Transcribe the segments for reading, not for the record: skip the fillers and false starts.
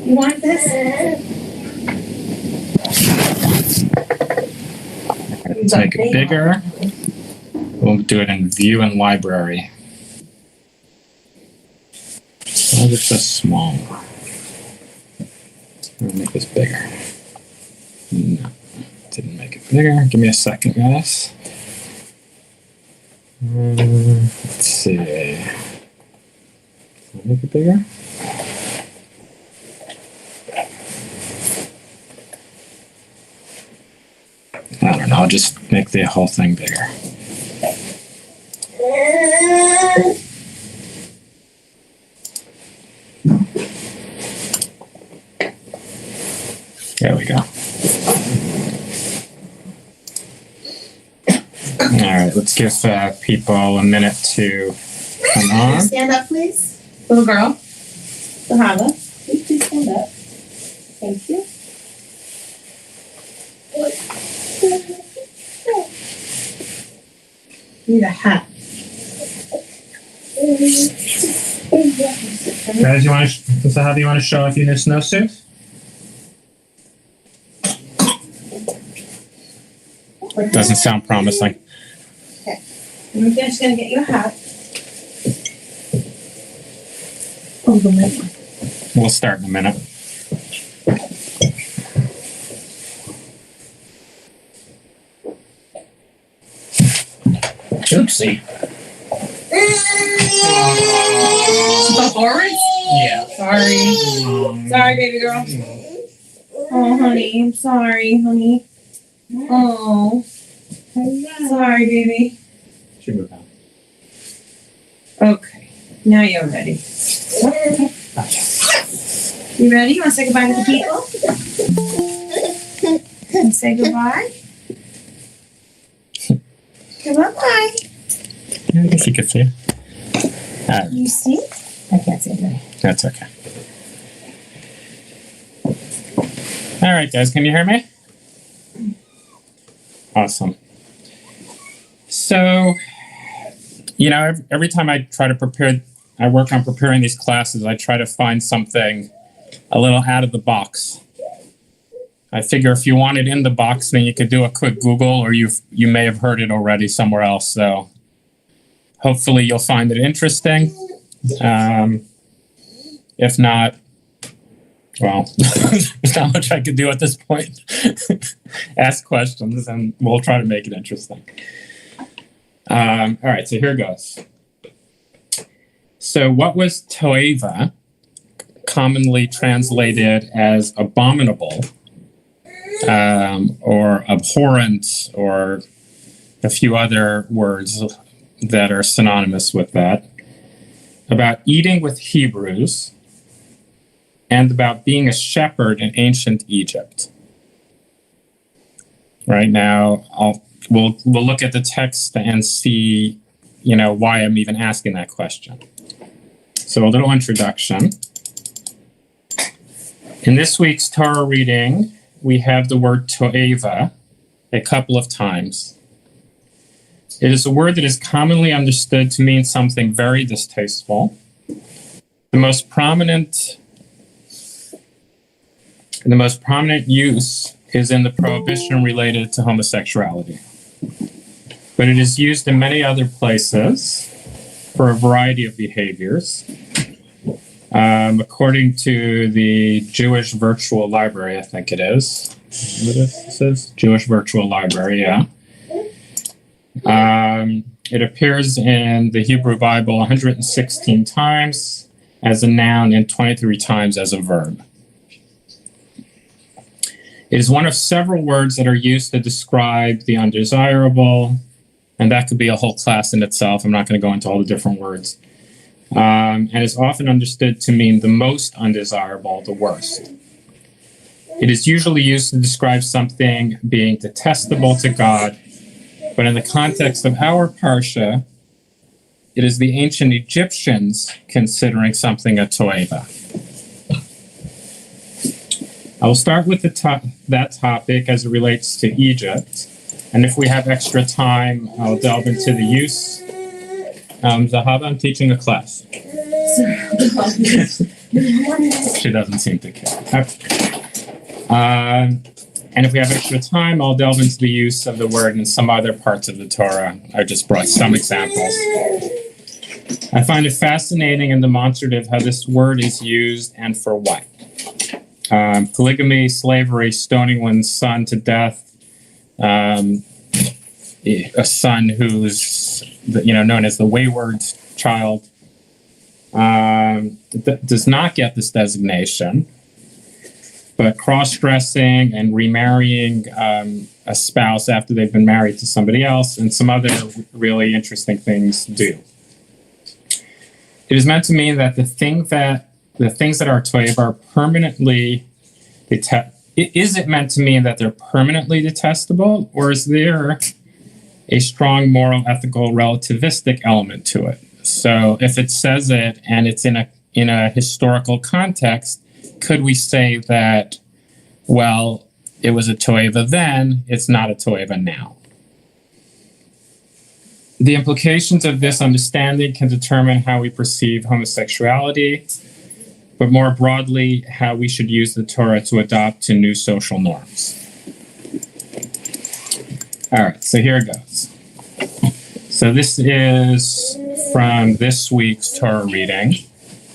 You want this? Let's make it bigger. We'll do it in View and Library. Oh, it's just small. We'll make this bigger. No, didn't make it bigger. Give me a second, guys. Let's see. Make it bigger. I don't know. I'll just make the whole thing bigger. There we go. All right, let's give people a minute to come on. Stand up, please. Little girl. Sahaba. Please stand up. Thank you. Need a hat. Guys, how do you want to show off your new snowsuit? Doesn't sound promising. Okay. I'm just going to get you a hat. Oh, the minute. We'll start in a minute. Oopsie. Go forward? Yeah. Sorry. Sorry, baby girl. Oh, honey. I'm sorry, honey. Oh. Sorry, baby. Should move on. Okay. Now you're ready. You ready? You want to say goodbye to the people? And say goodbye? Goodbye. Yeah, I guess you could see. You see? I can't see it. That's okay. All right, guys, can you hear me? Awesome. So, every time I try to I work on preparing these classes, I try to find something a little out of the box. I figure if you want it in the box, then you could do a quick Google, or you may have heard it already somewhere else. So hopefully you'll find it interesting. If not, well, there's not much I could do at this point. Ask questions, and we'll try to make it interesting. All right, so here goes. So what was toeva, commonly translated as abominable, or abhorrent, or a few other words that are synonymous with that, about eating with Hebrews, and about being a shepherd in ancient Egypt. Right now, we'll look at the text and see, why I'm even asking that question. So a little introduction. In this week's Torah reading, we have the word toeva a couple of times. It is a word that is commonly understood to mean something very distasteful. The most prominent use is in the prohibition related to homosexuality. But it is used in many other places for a variety of behaviors. According to the Jewish Virtual Library, I think it is. What this is? Jewish Virtual Library, yeah. It appears in the Hebrew Bible 116 times as a noun and 23 times as a verb. It is one of several words that are used to describe the undesirable, and that could be a whole class in itself. I'm not going to go into all the different words. And is often understood to mean the most undesirable, the worst. It is usually used to describe something being detestable to God, but in the context of our parsha, it is the ancient Egyptians considering something a toeva. I will start with that topic as it relates to Egypt, and if we have extra time, I'll delve into the use. Zahaba, I'm teaching a class. She doesn't seem to care. Okay. And if we have extra time, I'll delve into the use of the word in some other parts of the Torah. I just brought some examples. I find it fascinating and demonstrative how this word is used and for what. Polygamy, slavery, stoning one's son to death, a son who's known as the wayward child, does not get this designation. But cross-dressing and remarrying a spouse after they've been married to somebody else and some other really interesting things do. It is meant to mean that the things that are toiv are permanently is it meant to mean that they're permanently detestable, or is there a strong moral, ethical, relativistic element to it? So if it says it and it's in a historical context, could we say that, well, it was a toiva then, it's not a toiva now? The implications of this understanding can determine how we perceive homosexuality, but more broadly, how we should use the Torah to adopt to new social norms. All right, so here it goes. So this is from this week's Torah reading.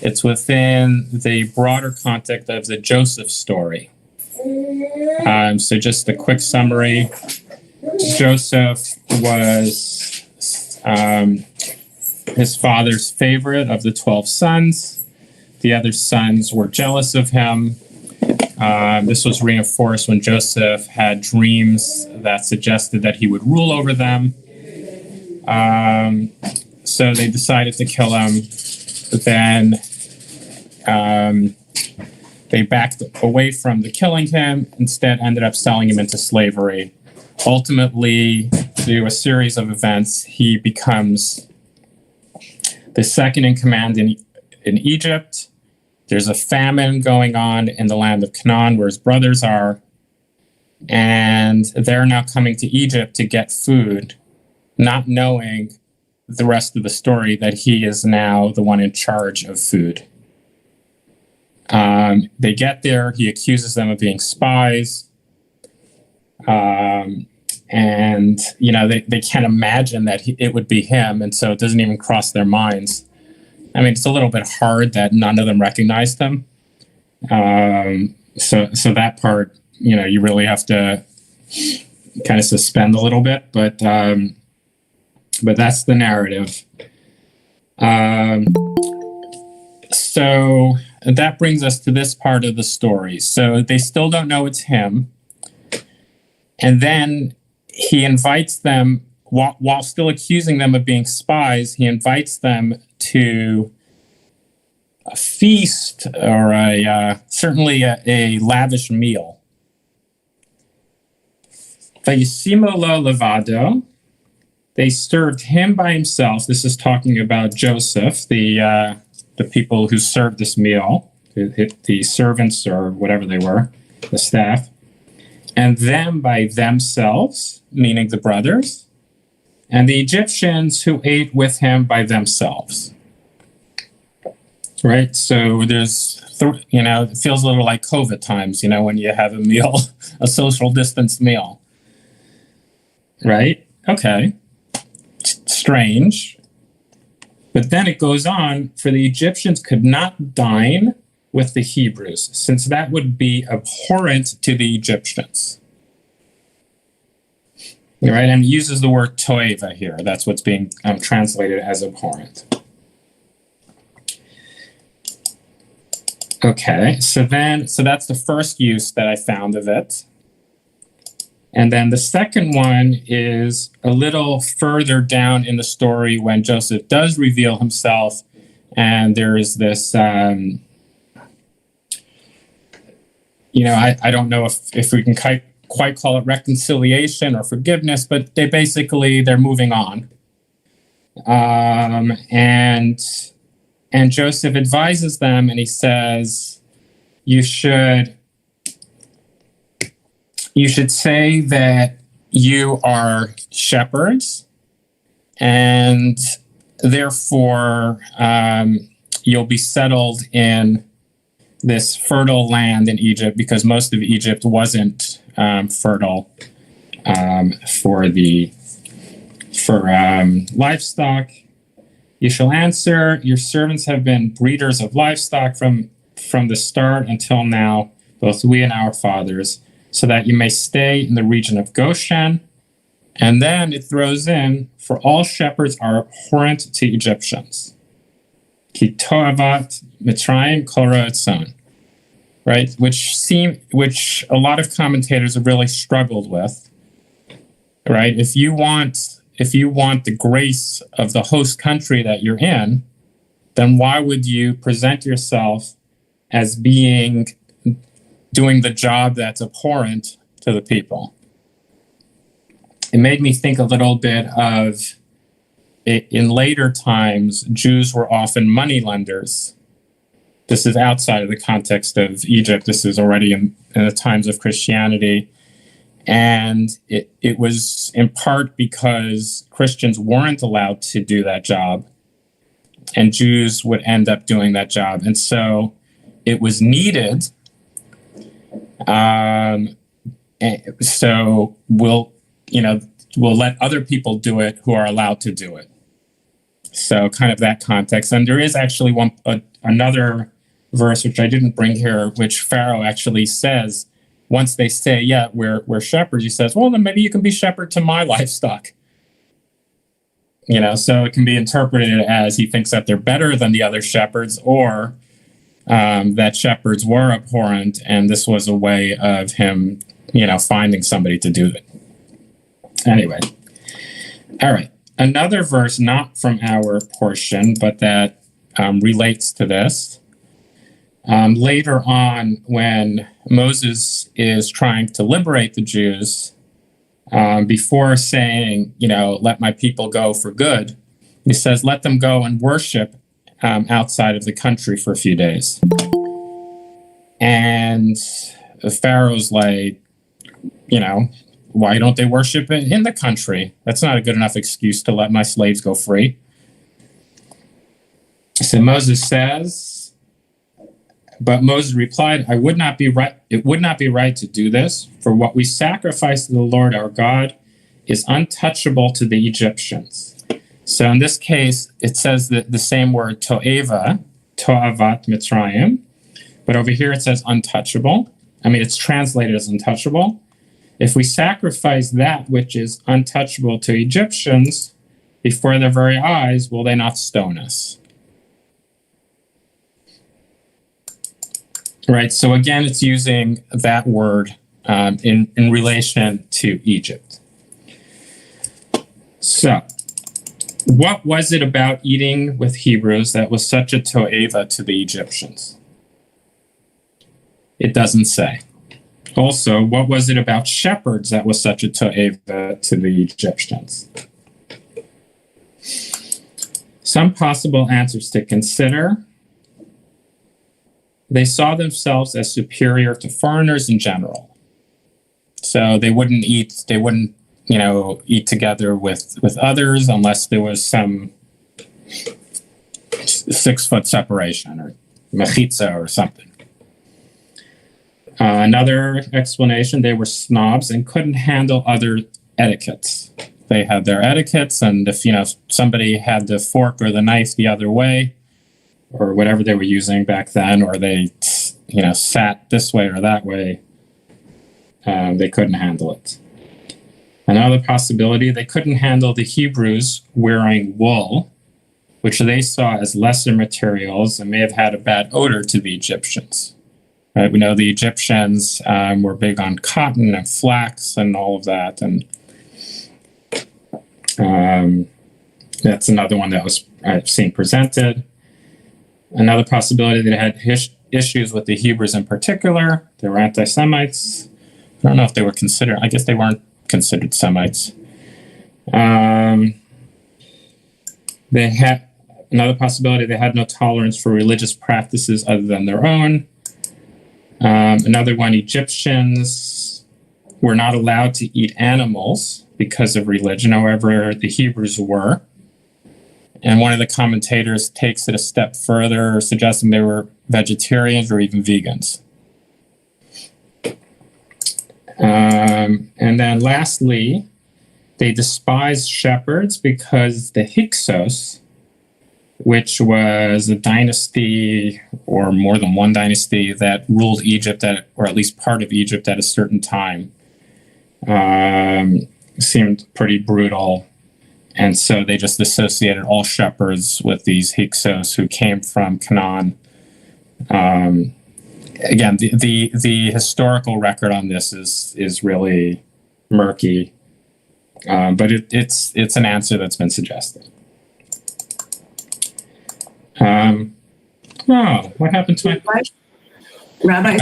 It's within the broader context of the Joseph story. So just a quick summary. Joseph was his father's favorite of the 12 sons. The other sons were jealous of him. This was reinforced when Joseph had dreams that suggested that he would rule over them. So they decided to kill him. But then they backed away from the killing him, instead ended up selling him into slavery. Ultimately, through a series of events, he becomes the second in command in Egypt. There's a famine going on in the land of Canaan where his brothers are, and they're now coming to Egypt to get food, not knowing the rest of the story that he is now the one in charge of food. They get there, he accuses them of being spies. And, they can't imagine that it would be him. And so it doesn't even cross their minds. I mean, it's a little bit hard that none of them recognized him. So that part, you really have to kind of suspend a little bit, but that's the narrative. So that brings us to this part of the story. So they still don't know it's him. And then he invites them, while still accusing them of being spies, he invites them to a feast or certainly a lavish meal. Vayisimo lo levado. They served him by himself. This is talking about Joseph, the people who served this meal, the servants or whatever they were, the staff, and them by themselves, meaning the brothers, and the Egyptians who ate with him by themselves. Right? So there's, it feels a little like COVID times, when you have a meal, a social distance meal. Right? Okay. Strange. But then it goes on, for the Egyptians could not dine with the Hebrews, since that would be abhorrent to the Egyptians. Right? And it uses the word toeva here. That's what's being translated as abhorrent. Okay, so that's the first use that I found of it. And then the second one is a little further down in the story when Joseph does reveal himself, and there is this, I don't know if we can quite call it reconciliation or forgiveness, but they're moving on. And Joseph advises them, and he says, you should say that you are shepherds, and therefore you'll be settled in this fertile land in Egypt because most of Egypt wasn't fertile for livestock. You shall answer, your servants have been breeders of livestock from the start until now, both we and our fathers, so that you may stay in the region of Goshen. And then it throws in, for all shepherds are abhorrent to Egyptians. Ki toavat Mitzrayim kora etzon. Right? Which a lot of commentators have really struggled with. Right? If you want the grace of the host country that you're in, then why would you present yourself as doing the job that's abhorrent to the people? It made me think a little bit of, in later times, Jews were often moneylenders. This is outside of the context of Egypt. This is already in the times of Christianity. And it was in part because Christians weren't allowed to do that job, and Jews would end up doing that job. And so it was needed. So we'll let other people do it who are allowed to do it. So kind of that context. And there is actually another verse, which I didn't bring here, which Pharaoh actually says, once they say, yeah, we're shepherds, he says, well, then maybe you can be shepherd to my livestock. So it can be interpreted as he thinks that they're better than the other shepherds, or that shepherds were abhorrent, and this was a way of him, finding somebody to do it. Anyway, all right. Another verse, not from our portion, but that relates to this. Later on, when Moses is trying to liberate the Jews, before saying, let my people go for good, he says, let them go and worship outside of the country for a few days. And Pharaoh's like, why don't they worship in the country? That's not a good enough excuse to let my slaves go free. So Moses says, but Moses replied, it would not be right to do this, for what we sacrifice to the Lord our God is untouchable to the Egyptians. So in this case, it says that the same word to'avat Mitzrayim, but over here it says untouchable. It's translated as untouchable. If we sacrifice that which is untouchable to Egyptians before their very eyes, will they not stone us? Right, so again, it's using that word in relation to Egypt. So, what was it about eating with Hebrews that was such a to'eva to the Egyptians? It doesn't say. Also, what was it about shepherds that was such a to'eva to the Egyptians? Some possible answers to consider. They saw themselves as superior to foreigners in general. So they wouldn't eat together with others unless there was some 6-foot separation or mechitza or something. Another explanation, they were snobs and couldn't handle other etiquettes. They had their etiquettes, and if somebody had the fork or the knife the other way, or whatever they were using back then, or they, sat this way or that way, they couldn't handle it. Another possibility, they couldn't handle the Hebrews wearing wool, which they saw as lesser materials and may have had a bad odor to the Egyptians. Right? We know the Egyptians were big on cotton and flax and all of that, and that's another one that I've seen presented. Another possibility, they had issues with the Hebrews in particular. They were anti-Semites. I don't know if they were considered. I guess they weren't considered Semites. They had another possibility. They had no tolerance for religious practices other than their own. Another one, Egyptians were not allowed to eat animals because of religion. However, the Hebrews were. And one of the commentators takes it a step further, suggesting they were vegetarians, or even vegans. And then lastly, they despised shepherds because the Hyksos, which was a dynasty or more than one dynasty that ruled Egypt, or at least part of Egypt at a certain time, seemed pretty brutal. And so they just associated all shepherds with these Hyksos who came from Canaan. Again, the historical record on this is really murky, but it's an answer that's been suggested. What happened to my... Rabbi,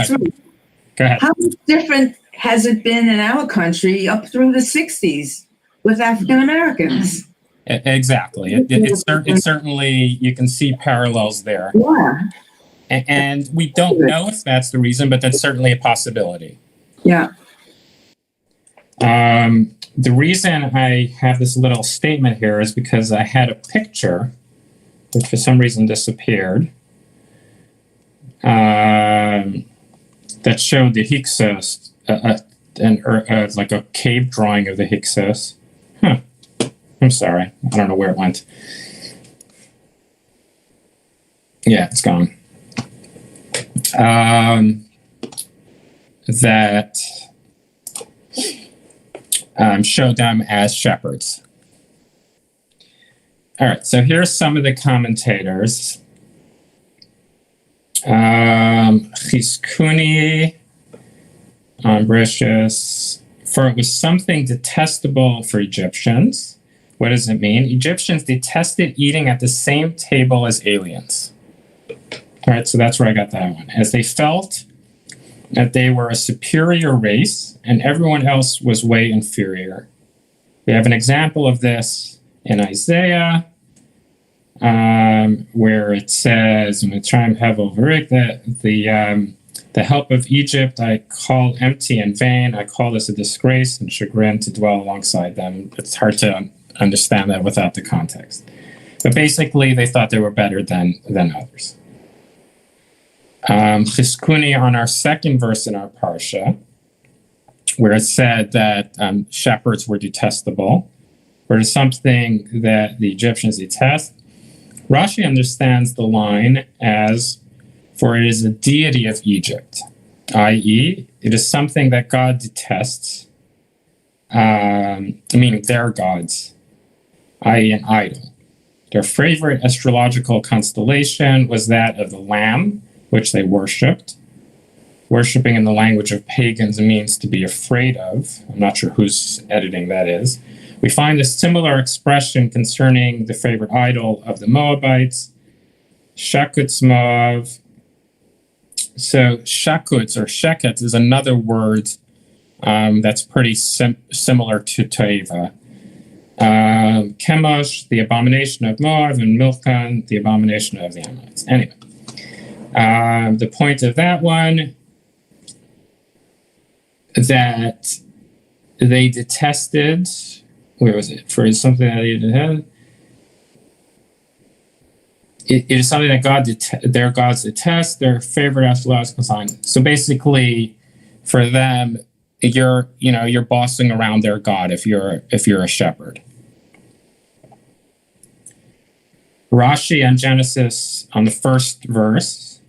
Go ahead. how different has it been in our country up through the 60s with African Americans? Exactly. It certainly, you can see parallels there. Yeah. And we don't know if that's the reason, but that's certainly a possibility. Yeah. The reason I have this little statement here is because I had a picture, which for some reason disappeared, that showed the Hyksos, like a cave drawing of the Hyksos. I'm sorry. I don't know where it went. Yeah, it's gone. That showed them as shepherds. All right, so here's some of the commentators. Chizkuni, Ambricius, for it was something detestable for Egyptians. What does it mean? Egyptians detested eating at the same table as aliens. All right, so that's where I got that one. As they felt that they were a superior race and everyone else was way inferior. We have an example of this in Isaiah, where it says, that the help of Egypt I call empty and vain. I call this a disgrace and chagrin to dwell alongside them. It's hard to understand that without the context. But basically, they thought they were better than others. Chizkuni on our second verse in our parsha, where it said that shepherds were detestable, or something that the Egyptians detest. Rashi understands the line as, for it is a deity of Egypt, i.e., it is something that God detests, meaning their gods, i.e., an idol. Their favorite astrological constellation was that of the Lamb, which they worshipped. Worshipping in the language of pagans means to be afraid of. I'm not sure whose editing that is. We find a similar expression concerning the favorite idol of the Moabites, Shakut's Moav. So Shakuts or Sheket is another word that's pretty similar to Toeva. Chemosh, the abomination of Moab, and Milchan, the abomination of the Ammonites. Anyway, the point of that one, that they detested, where was it? For something that they didn't have. It is something that their gods detest, their favorite astrological sign. So basically, for them, you're bossing around their god if you're a shepherd. Rashi on Genesis on the first verse,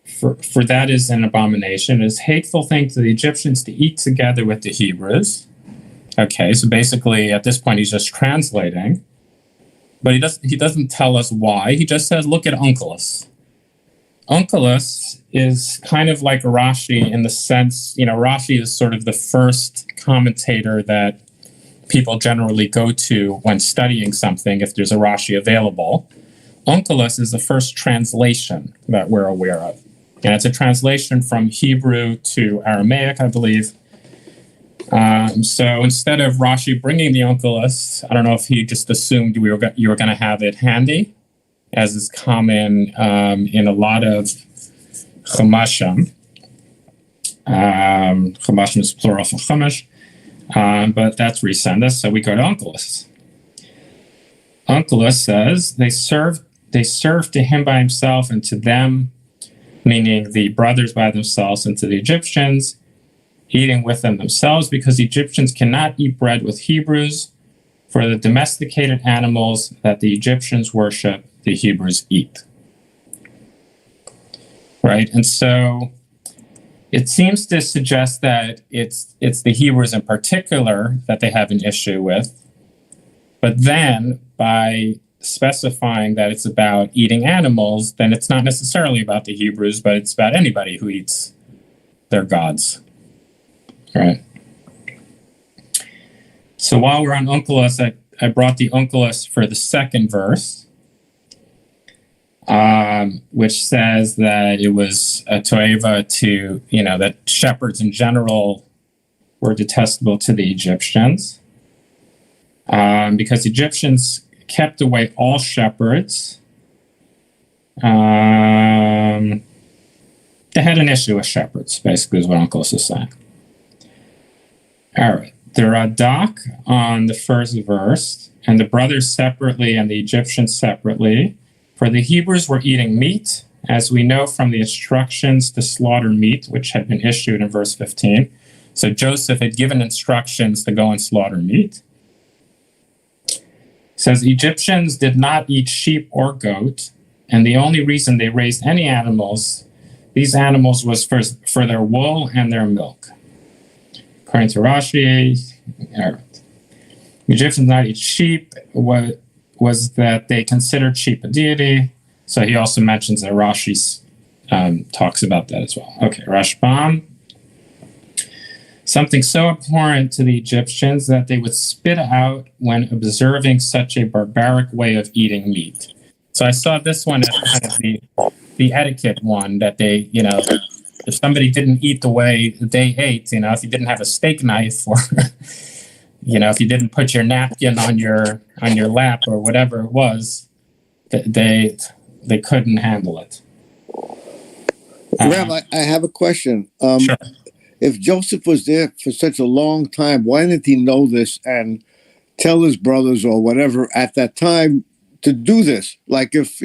for that is an abomination. It is a hateful thing to the Egyptians to eat together with the Hebrews. Okay, so basically at this point he's just translating. But he doesn't tell us why. He just says, look at Onkelos. Onkelos is kind of like Rashi in the sense, Rashi is sort of the first commentator that people generally go to when studying something if there's a Rashi available. Onkelos is the first translation that we're aware of. And it's a translation from Hebrew to Aramaic, I believe. So instead of Rashi bringing the Onkelos, I don't know if he just assumed you were going to have it handy, as is common in a lot of Chumashim. Chumashim is plural for Chumash, but that's Resendus, so we go to Onkelos. Onkelos says, they served to him by himself, and to them meaning the brothers by themselves into the Egyptians, eating with them themselves, because Egyptians cannot eat bread with Hebrews, for the domesticated animals that the Egyptians worship, the Hebrews eat. Right? And so it seems to suggest that it's the Hebrews in particular that they have an issue with. But then by specifying that it's about eating animals, then it's not necessarily about the Hebrews, but it's about anybody who eats their gods. Right? So while we're on Onkelos, I brought the Onkelos for the second verse, which says that it was a toeva to, that shepherds in general were detestable to the Egyptians, because Egyptians kept away all shepherds. They had an issue with shepherds, basically, is what Onkelos is saying. All right. The Radak on the first verse, and the brothers separately and the Egyptians separately. For the Hebrews were eating meat, as we know from the instructions to slaughter meat, which had been issued in verse 15. So Joseph had given instructions to go and slaughter meat. It says Egyptians did not eat sheep or goat, and the only reason they raised any animals, these animals was for their wool and their milk. According to Rashi, Egyptians did not eat sheep. What was that they considered sheep a deity? So he also mentions that Rashi talks about that as well. Okay, Rashbam. Something so abhorrent to the Egyptians that they would spit out when observing such a barbaric way of eating meat. So I saw this one as kind of the etiquette one, that they, if somebody didn't eat the way they ate, if you didn't have a steak knife, or if you didn't put your napkin on your lap or whatever it was, they couldn't handle it. Rabbi, I have a question. Sure. If Joseph was there for such a long time, why didn't he know this and tell his brothers or whatever at that time to do this? Like if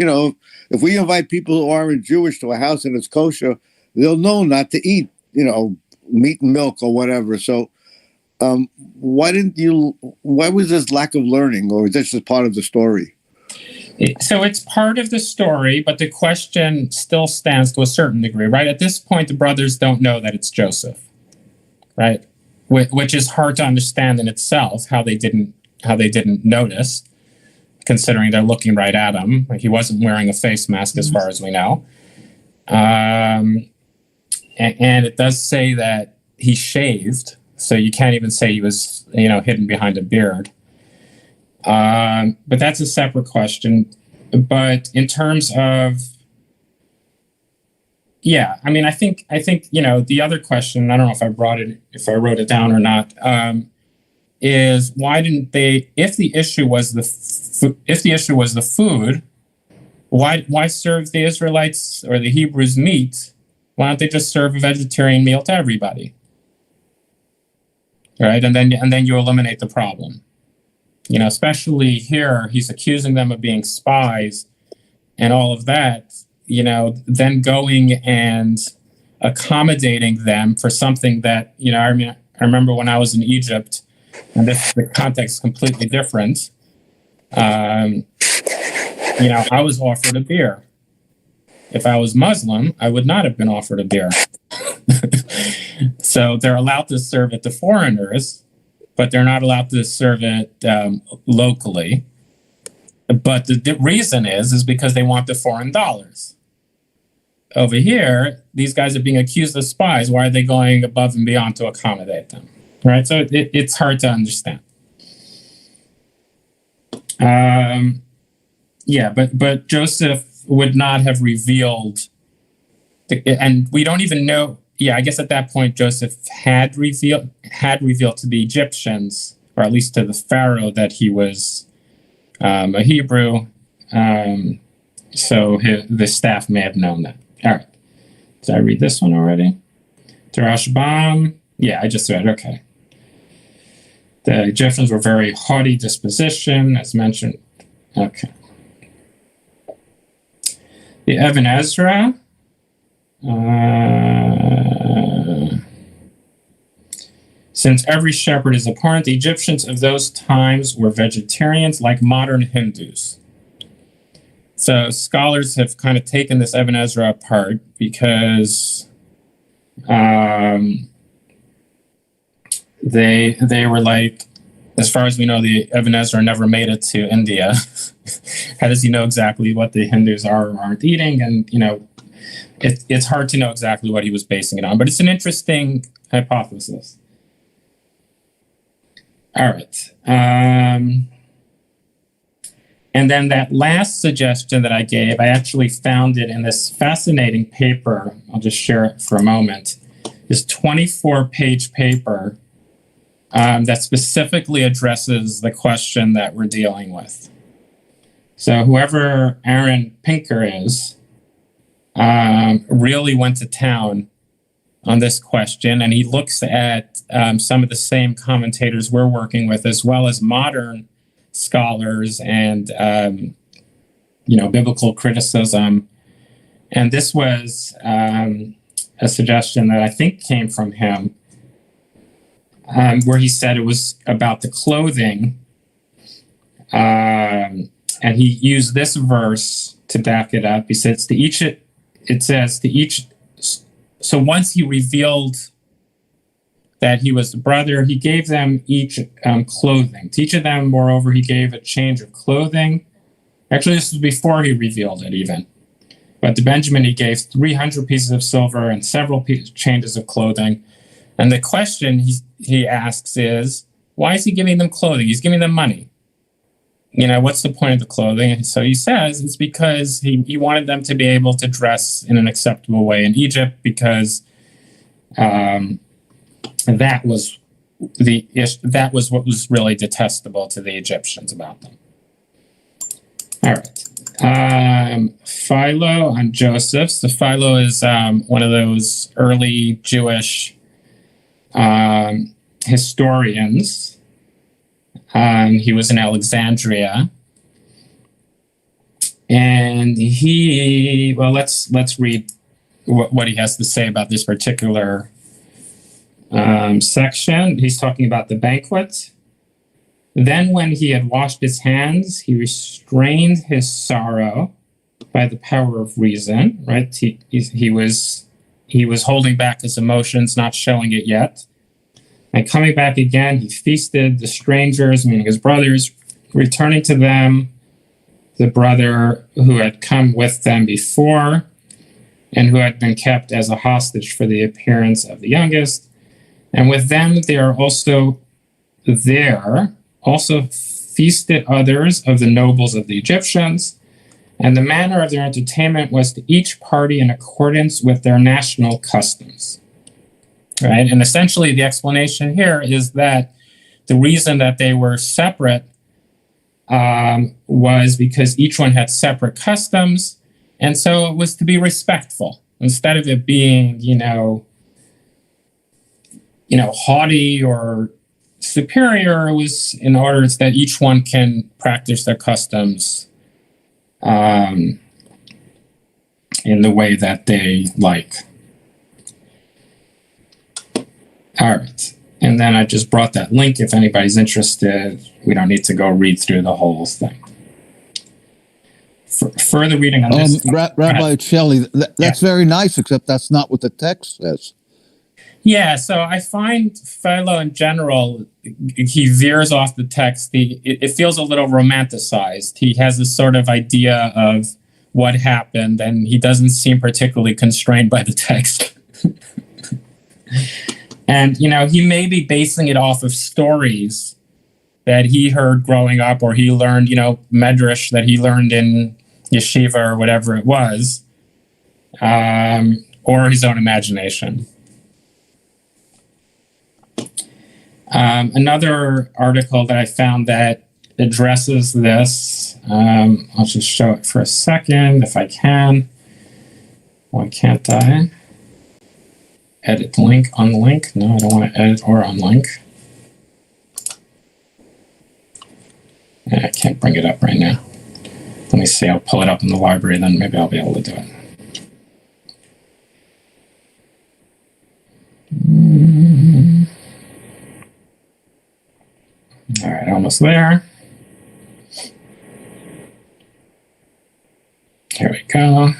we invite people who aren't Jewish to a house and it's kosher, they'll know not to eat, meat and milk or whatever. So why was this lack of learning, or is this just part of the story? So it's part of the story, but the question still stands to a certain degree, right? At this point, the brothers don't know that it's Joseph, right? Which is hard to understand in itself, how they didn't notice, considering they're looking right at him. He wasn't wearing a face mask, as far as we know. And it does say that he shaved, so you can't even say he was, hidden behind a beard. But that's a separate question. But in terms of, I think the other question, I don't know if I wrote it down or not, is why didn't they? If the issue was the food, why serve the Israelites or the Hebrews meat? Why don't they just serve a vegetarian meal to everybody? Right, and then you eliminate the problem. Especially here, he's accusing them of being spies and all of that, then going and accommodating them for something that, I remember when I was in Egypt, and the context is completely different. I was offered a beer. If I was Muslim, I would not have been offered a beer. So they're allowed to serve it to foreigners, but they're not allowed to serve it locally. But the reason is because they want the foreign dollars. Over here, these guys are being accused of spies. Why are they going above and beyond to accommodate them? Right? So it's hard to understand. But Joseph would not have revealed, and we don't even know. Yeah, I guess at that point Joseph had revealed to the Egyptians, or at least to the Pharaoh, that he was a Hebrew. So the staff may have known that. All right. Did I read this one already? Rashbam. Yeah, I just read. Okay. The Egyptians were very haughty disposition, as mentioned. Okay. The Ibn Ezra Since every shepherd is a parent, the Egyptians of those times were vegetarians like modern Hindus. So scholars have kind of taken this Ibn Ezra apart because they were like, as far as we know, the Ibn Ezra never made it to India. How does he know exactly what the Hindus are or aren't eating? And, it's hard to know exactly what he was basing it on, but it's an interesting hypothesis. All right. And then that last suggestion that I gave, I actually found it in this fascinating paper. I'll just share it for a moment. This 24-page paper that specifically addresses the question that we're dealing with. So whoever Aaron Pinker is really went to town on this question, and he looks at some of the same commentators we're working with, as well as modern scholars and biblical criticism. And this was a suggestion that I think came from him, where he said it was about the clothing, and he used this verse to back it up. He says, so once he revealed that he was the brother, he gave them each clothing. To each of them, moreover, he gave a change of clothing. Actually, this was before he revealed it even. But to Benjamin, he gave 300 pieces of silver and several changes of clothing. And the question he asks is, why is he giving them clothing? He's giving them money. What's the point of the clothing? And so he says it's because he wanted them to be able to dress in an acceptable way in Egypt, because that was what was really detestable to the Egyptians about them. All right. Philo on Joseph. So Philo is one of those early Jewish historians. He was in Alexandria, and let's read what he has to say about this particular section. He's talking about the banquet. Then when he had washed his hands, he restrained his sorrow by the power of reason, right? He was holding back his emotions, not showing it yet. And coming back again, he feasted the strangers, meaning his brothers, returning to them the brother who had come with them before and who had been kept as a hostage for the appearance of the youngest. And with them there also feasted others of the nobles of the Egyptians. And the manner of their entertainment was to each party in accordance with their national customs. Right? And essentially the explanation here is that the reason that they were separate was because each one had separate customs. And so it was to be respectful. Instead of it being, haughty or superior, it was in order that each one can practice their customs in the way that they like. All right. And then I just brought that link if anybody's interested. We don't need to go read through the whole thing. Further reading on this. Rabbi Shelley, that's very nice, except that's not what the text says. Yeah, so I find Philo in general, he veers off the text. It feels a little romanticized. He has this sort of idea of what happened, and he doesn't seem particularly constrained by the text. And, he may be basing it off of stories that he heard growing up, or he learned, medrash that he learned in yeshiva or whatever it was, or his own imagination. Another article that I found that addresses this, I'll just show it for a second if I can. Why can't I? Edit link, unlink. No, I don't want to edit or unlink. I can't bring it up right now. Let me see, I'll pull it up in the library, then maybe I'll be able to do it. All right, almost there. Here we go.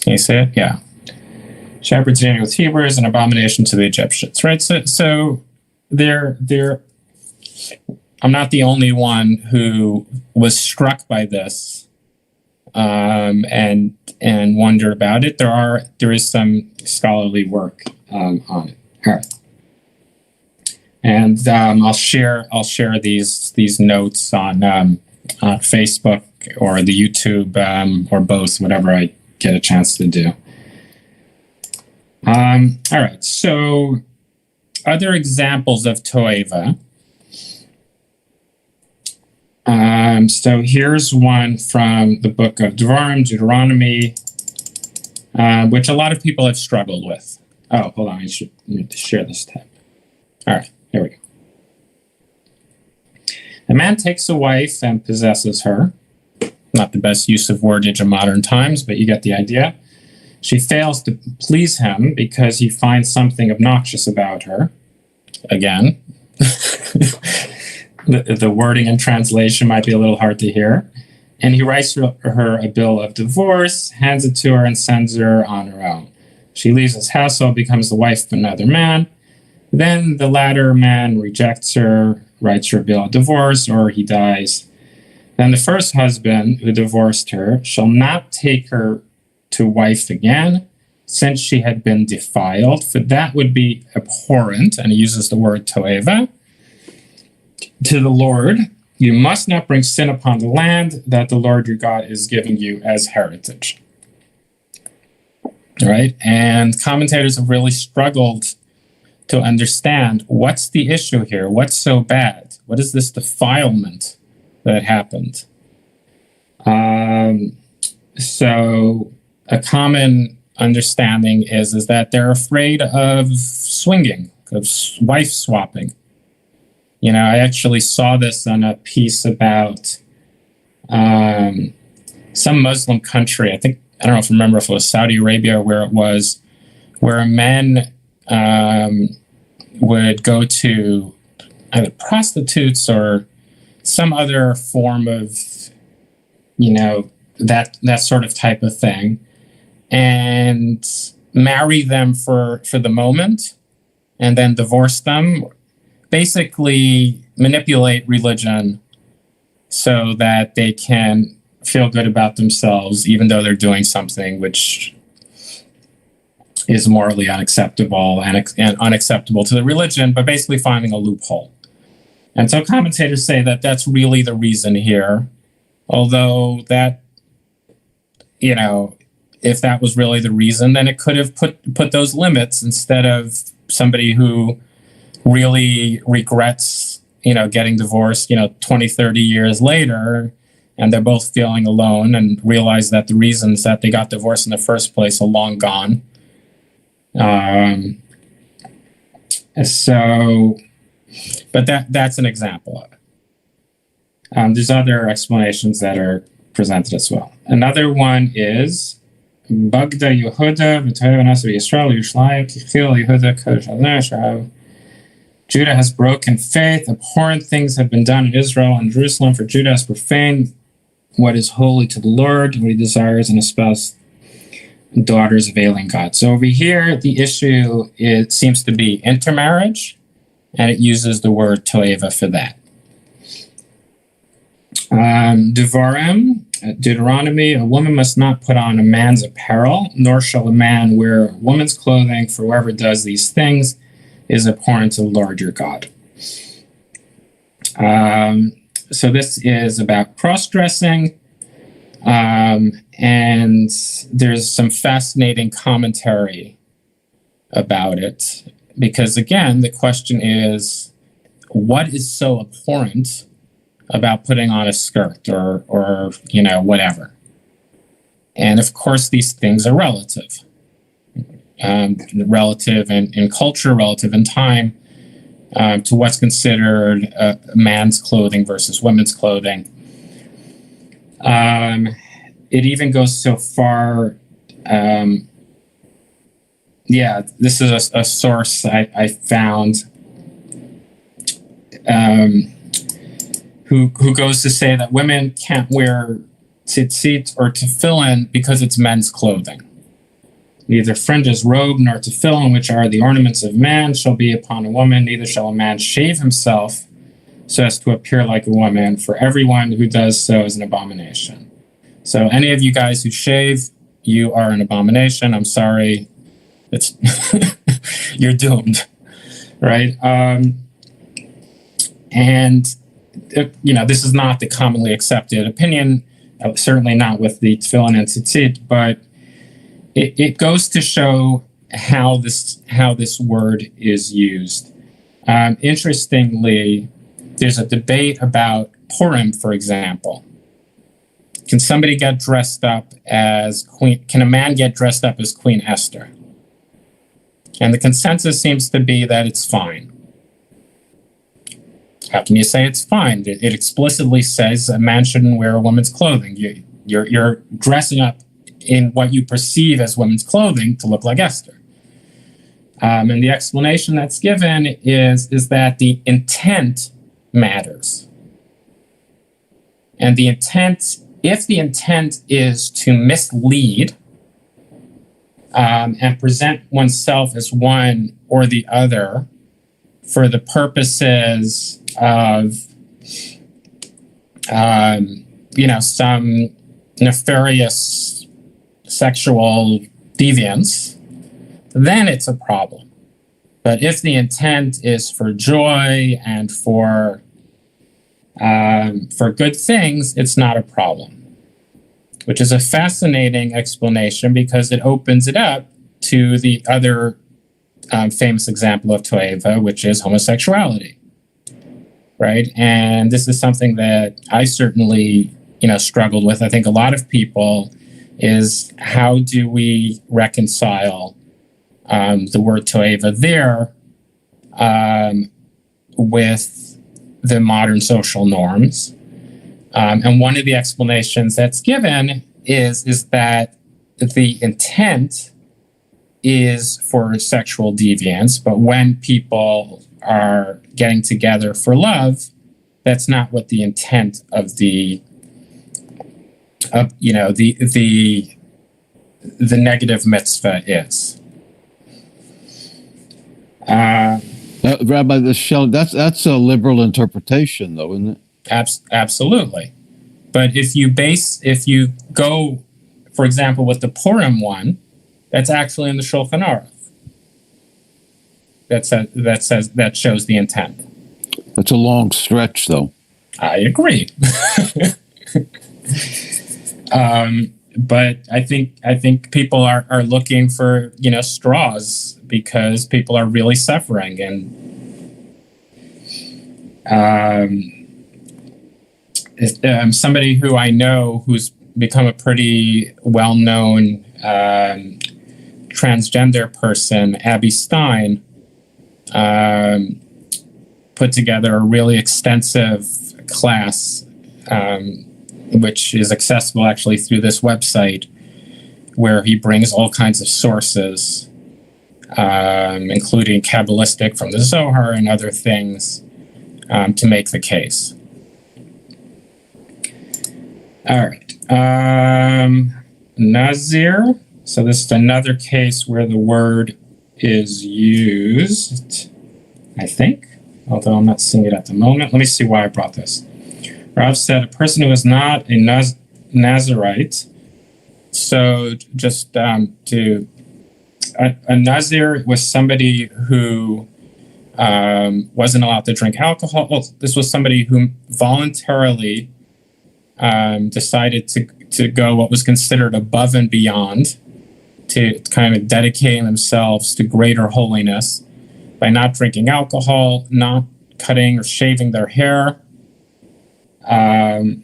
Can you see it? Yeah. Shepherds eating with Hebrews, an abomination to the Egyptians, right? So I'm not the only one who was struck by this and wondered about it. There is some scholarly work on it. All right. And I'll share these notes on Facebook or the YouTube or both, whatever I get a chance to do. All right. So other examples of toeva. So here's one from the book of Dvar, Deuteronomy, which a lot of people have struggled with. Oh, hold on. I need to share this tab. All right. Here we go. A man takes a wife and possesses her. Not the best use of wordage in modern times, but you get the idea. She fails to please him because he finds something obnoxious about her. Again, the wording and translation might be a little hard to hear. And he writes her a bill of divorce, hands it to her, and sends her on her own. She leaves his household, becomes the wife of another man. Then the latter man rejects her, writes her a bill of divorce, or he dies. Then the first husband who divorced her shall not take her to wife again, since she had been defiled, for that would be abhorrent, and he uses the word toeva, to the Lord. You must not bring sin upon the land that the Lord your God is giving you as heritage. All right, and commentators have really struggled to understand what's the issue here, what's so bad, what is this defilement that happened. So a common understanding is that they're afraid of swinging, of wife swapping. You know, I actually saw this on a piece about some Muslim country. I don't know if I remember if it was Saudi Arabia or where it was, where men would go to either prostitutes or some other form of, you know, that sort of type of thing, and marry them for the moment and then divorce them, basically manipulate religion so that they can feel good about themselves, even though they're doing something which is morally unacceptable and unacceptable to the religion, but basically finding a loophole. And so commentators say that that's really the reason here, although that, you know, if that was really the reason, then it could have put those limits instead of somebody who really regrets, you know, getting divorced, 20, 30 years later, and they're both feeling alone and realize that the reasons that they got divorced in the first place are long gone. But that's an example of it. There's other explanations that are presented as well. Another one is Bagda Yehuda v'Toyev Yisrael Yerushalayim Kichil Yehuda Kodesh Adonai. Judah has broken faith. Abhorrent things have been done in Israel and Jerusalem, for Judah has profaned what is holy to the Lord, what he desires, and espoused daughters of alien God. So over here, the issue, it seems to be intermarriage, and it uses the word toeva for that. Dvarim, Deuteronomy, a woman must not put on a man's apparel, nor shall a man wear a woman's clothing, for whoever does these things is abhorrent to the Lord your God. So this is about cross-dressing, and there's some fascinating commentary about it, because again, the question is, what is so abhorrent about putting on a skirt or whatever? And of course, these things are relative. Relative in culture, relative in time. to what's considered man's clothing versus women's clothing. It even goes so far. This is a source I found who goes to say that women can't wear tzitzit or tefillin because it's men's clothing. Neither fringes, robe, nor tefillin, which are the ornaments of man, shall be upon a woman. Neither shall a man shave himself so as to appear like a woman. For everyone who does so is an abomination. So any of you guys who shave, you are an abomination. I'm sorry. It's you're doomed, right? This is not the commonly accepted opinion, certainly not with the tefillin and tzitzit, but it goes to show how this word is used. Interestingly, there's a debate about Purim, for example. Can somebody get dressed up as Queen? Can a man get dressed up as Queen Esther? And the consensus seems to be that it's fine. How can you say it's fine? It explicitly says a man shouldn't wear a woman's clothing. You're dressing up in what you perceive as women's clothing to look like Esther. And the explanation that's given is that the intent matters. And the intent, if the intent is to mislead and present oneself as one or the other for the purposes of, some nefarious sexual deviance, then it's a problem. But if the intent is for joy and for good things, it's not a problem. Which is a fascinating explanation because it opens it up to the other famous example of toeva, which is homosexuality, right? And this is something that I certainly, struggled with. I think a lot of people is how do we reconcile the word toeva there with the modern social norms. And one of the explanations that's given is that the intent is for sexual deviance, but when people are getting together for love, that's not what the intent of the negative mitzvah is. Rabbi, that's a liberal interpretation, though, isn't it? Absolutely. But if you go, for example, with the Purim one, that's actually in the Shulchan Aruch. That shows the intent. It's a long stretch, though. I agree. But I think people are looking for straws because people are really suffering, and somebody who I know who's become a pretty well-known transgender person, Abby Stein, put together a really extensive class, which is accessible actually through this website, where he brings all kinds of sources, including Kabbalistic from the Zohar and other things, to make the case. All right. Nazir. So this is another case where the word is used, I think, although I'm not seeing it at the moment. Let me see why I brought this. Rav said, a person who is not a Nazirite. So just a Nazir was somebody who wasn't allowed to drink alcohol. Well, this was somebody who voluntarily decided to go what was considered above and beyond, to kind of dedicating themselves to greater holiness by not drinking alcohol, not cutting or shaving their hair. And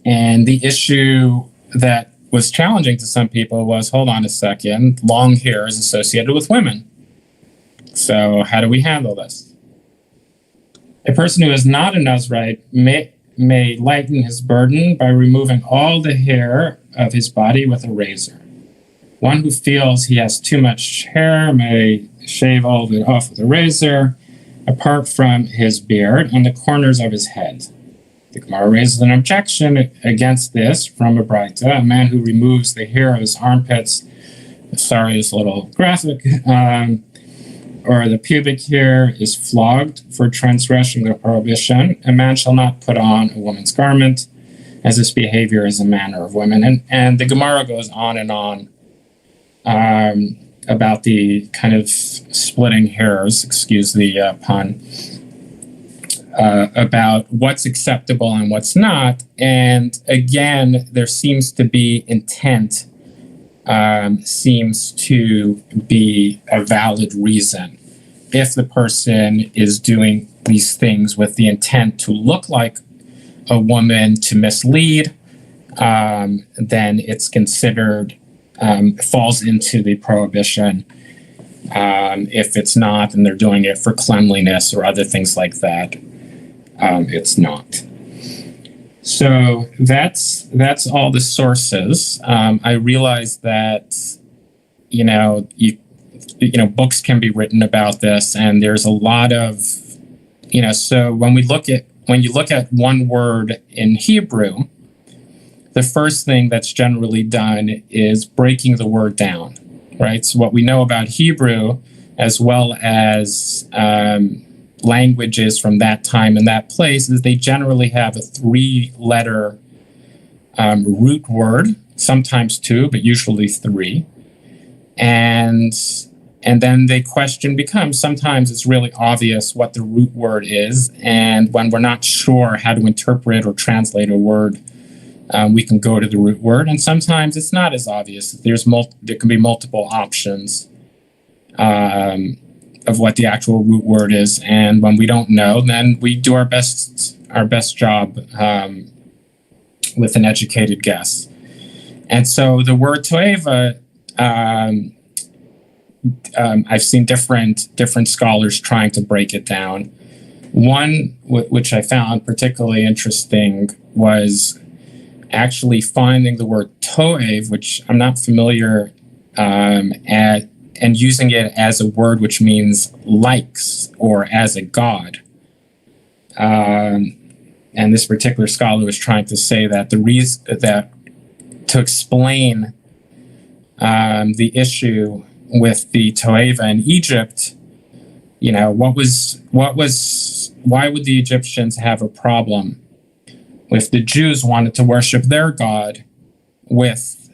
the issue that was challenging to some people was, hold on a second, long hair is associated with women. So how do we handle this? A person who is not a Nazirite may lighten his burden by removing all the hair of his body with a razor. One who feels he has too much hair may shave all of it off with a razor, apart from his beard and the corners of his head. The Gemara raises an objection against this from a Braita. A man who removes the hair of his armpits, sorry, it's a little graphic, or the pubic hair is flogged for transgressing the prohibition. A man shall not put on a woman's garment, as this behavior is a manner of women. And the Gemara goes on and on about the kind of splitting hairs, excuse the pun, about what's acceptable and what's not. And again, there seems to be intent, seems to be a valid reason. If the person is doing these things with the intent to look like a woman, to mislead, then it's considered, falls into the prohibition. If it's not, and they're doing it for cleanliness or other things like that, it's not. So that's all the sources. I realize that, books can be written about this, and there's a lot of, so when you look at one word in Hebrew, the first thing that's generally done is breaking the word down, right? So what we know about Hebrew, as well as languages from that time and that place, is they generally have a 3-letter root word, sometimes 2, but usually 3. And then the question becomes, sometimes it's really obvious what the root word is, and when we're not sure how to interpret or translate a word, we can go to the root word, and sometimes it's not as obvious. There can be multiple options of what the actual root word is, and when we don't know, then we do our best job with an educated guess. And so the word toeva, I've seen different scholars trying to break it down. One which I found particularly interesting was actually finding the word toev, which I'm not familiar and using it as a word which means likes or as a god. And this particular scholar was trying to say that the reason that to explain the issue with the toeva in Egypt, why would the Egyptians have a problem if the Jews wanted to worship their god with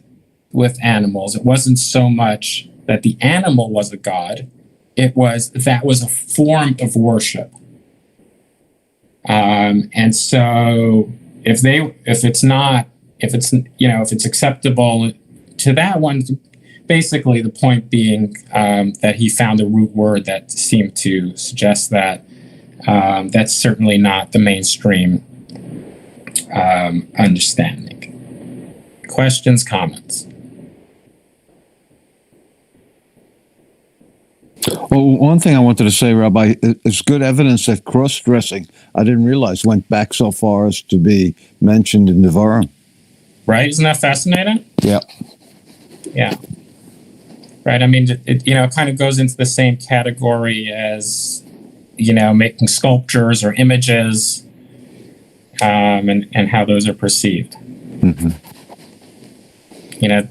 animals? It wasn't so much that the animal was a god, that was a form of worship. And so if it's acceptable to that one, basically the point being that he found a root word that seemed to suggest that that's certainly not the mainstream understanding. Questions, comments? Well, one thing I wanted to say, Rabbi, is good evidence that cross-dressing, I didn't realize, went back so far as to be mentioned in Dvar. Right? Isn't that fascinating? Yeah. Yeah. Right. I mean, it kind of goes into the same category as, making sculptures or images, and how those are perceived. Mm-hmm.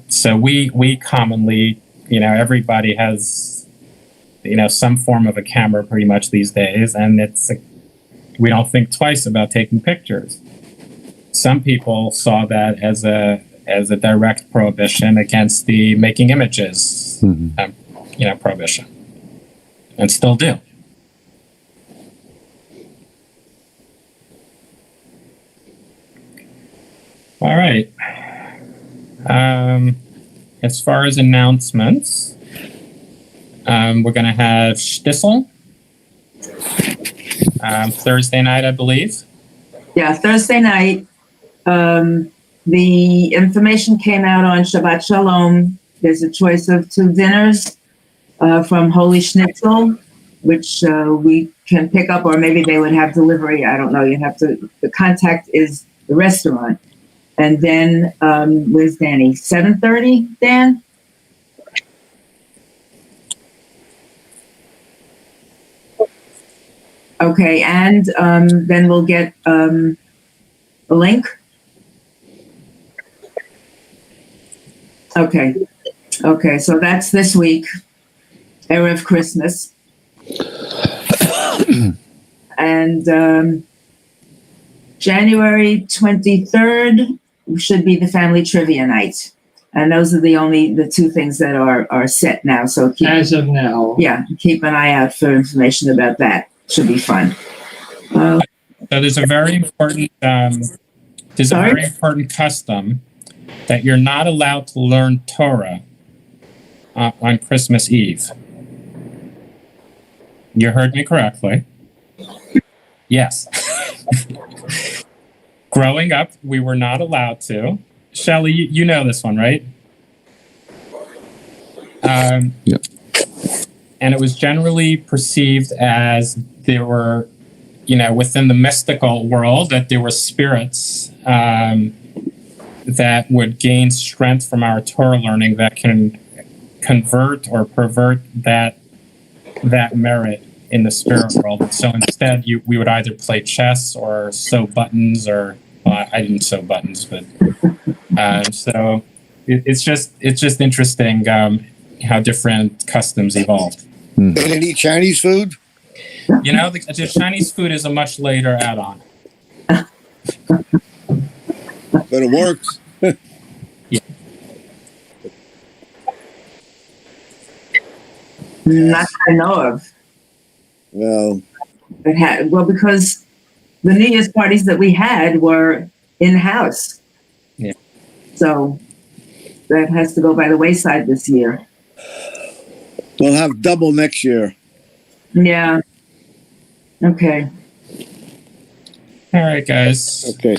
So we commonly, everybody has, some form of a camera pretty much these days, and we don't think twice about taking pictures. Some people saw that as a direct prohibition against the making images, prohibition, and still do. All right. As far as announcements, we're going to have Shtisel Thursday night, I believe. Yeah, Thursday night. The information came out on Shabbat Shalom. There's a choice of 2 dinners from Holy Schnitzel which we can pick up, or maybe they would have delivery. I don't know. You have to. The contact is the restaurant, and then where's Danny? 7:30, Dan. Okay, and then we'll get a link. Okay, so that's this week, Erev Christmas. And January 23rd should be the family trivia night. And those are the two things that are set now. So As of now. Yeah, keep an eye out for information about that. Should be fun. So there's a very important Sorry? a very important custom that you're not allowed to learn Torah on Christmas Eve. You heard me correctly. Yes. Growing up, we were not allowed to. Shelley, you know this one, right? Yep. And it was generally perceived as there were, within the mystical world, that there were spirits that would gain strength from our Torah learning that can convert or pervert that merit in the spirit world. And so instead, we would either play chess or sew buttons, or I didn't sew buttons, but so it's just interesting how different customs evolved. They didn't eat Chinese food? The Chinese food is a much later add-on. But it works. Yeah. Not that I know of. Well, Because the New Year's parties that we had were in-house. Yeah. So that has to go by the wayside this year. we'll have double next year. Yeah. Okay. All right, guys. Okay.